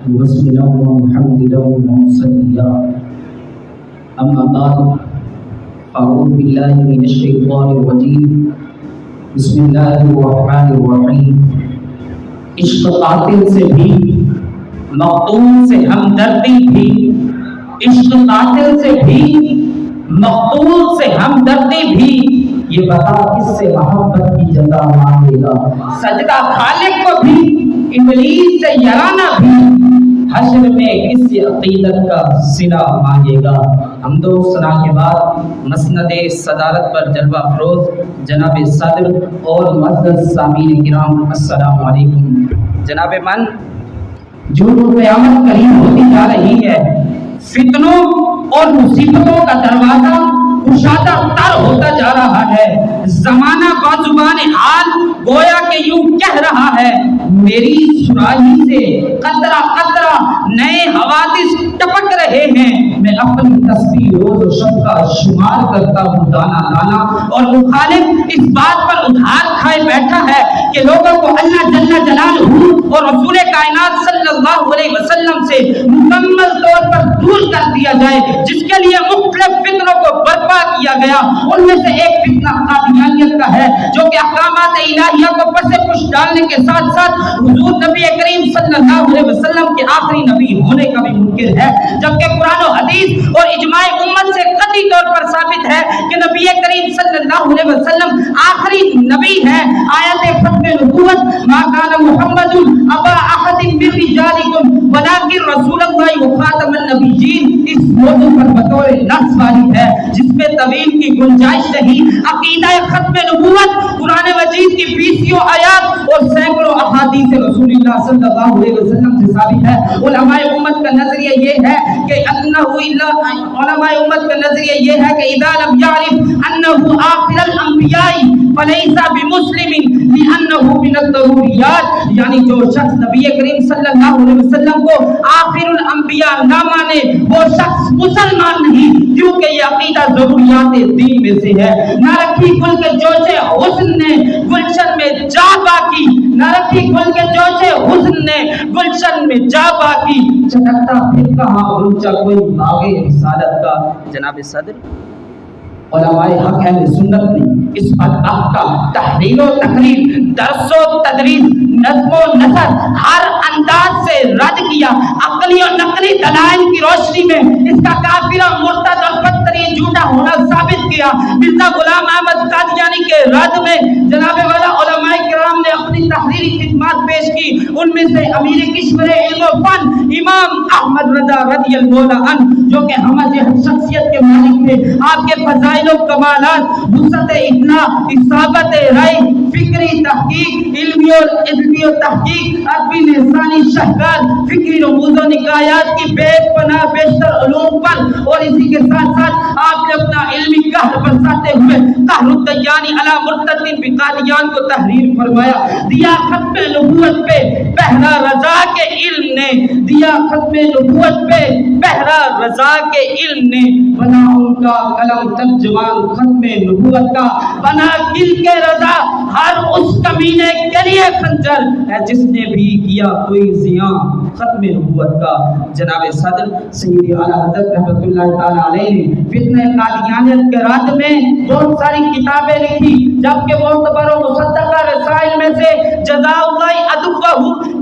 مبسملا ومحمدا ومصليا أما بعد أعوذ بالله من الشيطان الرجيم بسم الله الرحمن الرحیم۔ عشق قاتل سے بھی مقتول سے ہمدردی بھی، عشق قاتل سے بھی مقتول سے ہمدردی بھی، یہ بتا کس سے محبت کی جزا مانگے گا؟ سجدہ خالق کو بھی ابلیس سے یارانہ بھی، حشر میں کس عقیدت کا صلہ مانگے گا؟ حمد و ثنا کے بعد مسند صدارت پر جلوہ افروز جناب صدر اور معزز سامعین کرام السلام علیکم۔ جناب من، جو قیامت قریب ہوتی جا رہی ہے، فتنوں اور مصیبتوں کا دروازہ کشادہ تر ہوتا جا رہا ہے، زمانہ بازوان حال گویا کہ یوں کہہ رہا ہے، میری سراہی سے قطرہ قطرہ نئے حوادث ٹپک رہے ہیں، میں اپنی تسبیح روز و شب کا شمار کرتا ہوں دانا دانا، اور مخالف اس بات پر ادھار کھائے بیٹھا ہے کہ لوگوں کو اللہ جل جلالہ اور رسول کائنات صلی اللہ علیہ وسلم سے مکمل طور پر دور کر دیا جائے، جس کے لیے مختلف فتنوں کو برپا کیا گیا۔ ان میں سے ایک فتنہ قادیانیت کا ہے، جو کہ احکامات الہیہ کو پس پش ڈالنے کے ساتھ ساتھ حضور نبی کریم صلی اللہ علیہ وسلم کے آخری نبی ہونے کا بھی منکر ہے، جبکہ قرآن و حدیث اور اجماع امت سے قطعی طور پر ثابت ہے کہ نبی کریم صلی اللہ علیہ وسلم آخری نبی ہے۔ آیت ختم نبوت ما کان محمد ابا احد من رجالکم ولکن رسول اللہ وخاتم النبیین اس موضوع پر بطور نص والی ہے، جس میں طویل کی گنجائش نہیں۔ عقیدہ ختم نبوت قرآن مجید کی 20 آیات اور سینکڑوں احادیث رسول اللہ صلی اللہ علیہ وسلم سے ثابت ہے۔ علماء امت کا نظریہ یہ ہے کہ اذا لم يعرف انه آخر الانبیاء فلیس بمسلم لانه من الضروریات، یعنی جو شخص نبی کریم صلی اللہ علیہ وسلم کو آخر الانبیاء نہ مانے وہ شخص مسلمان نہیں، کیونکہ یہ عقیدہ ضروریات دین میں سے ہے۔ نہ رکھی گل کے جوشے حسن نے گلشن میں جا باقی، نہ رکھی گل کے جوشے حسن نے گلشن میں جا باقی، چٹکتا پھر کہاں اونچا کوئی باغے رسالت کا۔ جناب صدر، علماء حق اہل سنت نے اس بدبخت کا تحریر و تقریر، درس و تدریس، نظم و نثر ہر انداز سے رد کیا، عقلی و نقلی دلائل کی روشنی میں اس کا کافرہ مرتد اور بدترین جھوٹا ہونا ثابت کیا۔ مرزا غلام احمد قادیانی کے رد میں جناب والا علماء کرام نے اپنی تحریری خدمات پیش کی، ان میں سے امیر کشور علم و فن امام احمد رضا رضی اللہ عنہ، جو کہ ہمہ جہت شخصیت کے مالک تھے، آپ کے فضائل و کمالات، وسعت اطلاع، اصابت رائے، فکری تحقیق، علمی اور علمی و تحقیق، عربی لسانی شاہکار، فکری رموز و نکایات کی بے پناہ بیشتر علوم پر، اور اسی کے ساتھ ساتھ آپ نے اپنا علمی قہر برساتے ہوئے قہر الدیانی علی مرتد بقادیان کو تحریر فرمایا۔ دیا ختم نبوت پہ پہرا رضا کے علم نے، دیا ختم نبوت پہ پہرا رضا کے علم نے، بنا ان کا قلم ترجمان ختم نبوت کا، بنا دل کے رضا ہر اس کمینے کے لیے خنجر ہے جس نے بھی کیا کوئی زیاں ختم نبوت کا۔ جناب صدر سید اعلیٰ حضرت رحمۃ اللہ تعالی علیہ نے فتنہ قادیانیت کے رد میں بہت ساری کتابیں لکھی، جبکہ معتبر و مصدقہ رسائل میں سے جزا اللہ ادبہ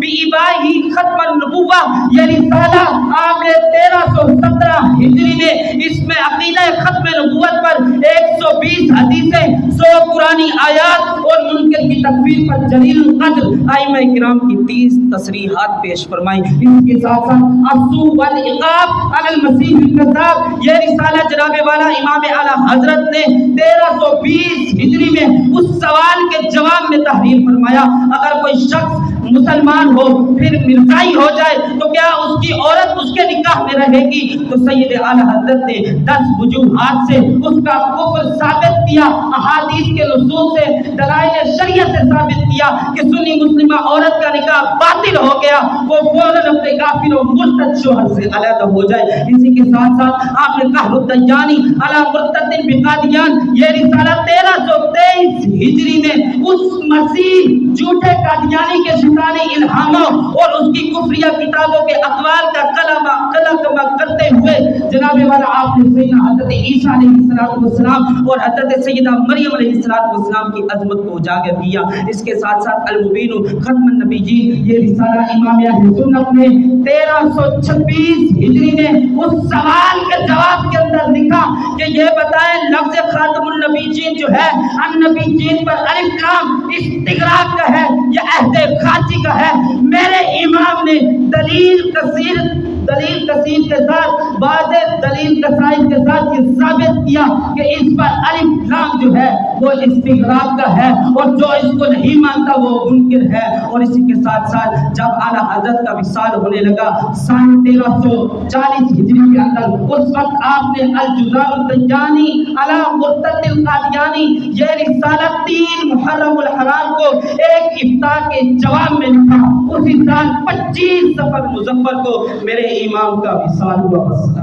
بإباہی ختم النبوہ یہ رسالہ آپ نے 1317 ہجری میں، اس میں عقیدہ ختم نبوت پر 120 حدیثیں، 100 قرآنی آیات اور منکر کی تکفیر پر جلیل القدر ائمہ کرام کی 30 تصریحات پیش فرمائی۔ اس کے ساتھ ساتھ السوء والعقاب علی المسیح الکذاب یہ رسالہ جناب والا امام اعلیٰ حضرت نے 1320 ہجری میں اس سوال کے جواب میں تحریر فرمایا، اگر کوئی شخص مسلمان ہو پھر مرزائی ہو جائے تو کیا اس کی عورت اس کے نکاح میں رہے گی؟ تو سید اعلیٰ حضرت نے 10 وجوہات سے اس کا کفر ثابت کیا، احادیث کے نصوص سے، دلائل شریعت سے ثابت کیا کہ سنی مسلمہ عورت کا نکاح باطل ہو گیا وہ فوراً اپنے کافر و مرتد شوہر سے علیحدہ ہو جائے۔ اسی کے ساتھ ساتھ آپ نے قہر الدیانی علی مرتد بقادیان یہ رسالہ 1323 ہجری میں اس مسیح جھوٹے قادیانی کے شیطانی الہاموں اور اس کی کفریہ کتابوں کے اقوال کا کلمہ کرتے ہوئے جناب والا آپ نے سیدنا حضرت عیسیٰ علیہ السلام اور حضرت سیدہ مریم علیہ السلام کی عظمت کو اجاگر کیا۔ اس کے ساتھ ساتھ المبین ختم النبیین یہ رسالہ امام اہل سنت نے 1326 ہجری میں اس سوال کے جواب کے اندر لکھا کہ یہ بتائیں لفظ خاتم النبیین جو ہے النبیین پر الف لام استغراق کا ہے یا عہد خاصی کا ہے؟ میرے امام نے دلیل کثیر کے ساتھ واضح دلیل کثائر کے ساتھ یہ ثابت کیا کہ اس پر الف لام جو ہے وہ استغراق کا ہے اور جو اس کو نہیں مانتا وہ منکر ہے۔ اور اسی کے ساتھ ساتھ جب اعلیٰ حضرت کا وصال ہونے لگا سن 1340 ہجری کے اندر اس وقت آپ نے الجزار الدیانی علی مرتد القادیانی یہ رسالہ 3 محرم الحرام کو ایک افتاء کے جواب میں لکھا۔ اسی سال 25 صفر مظفر کو میرے امام کا وصال ہوا۔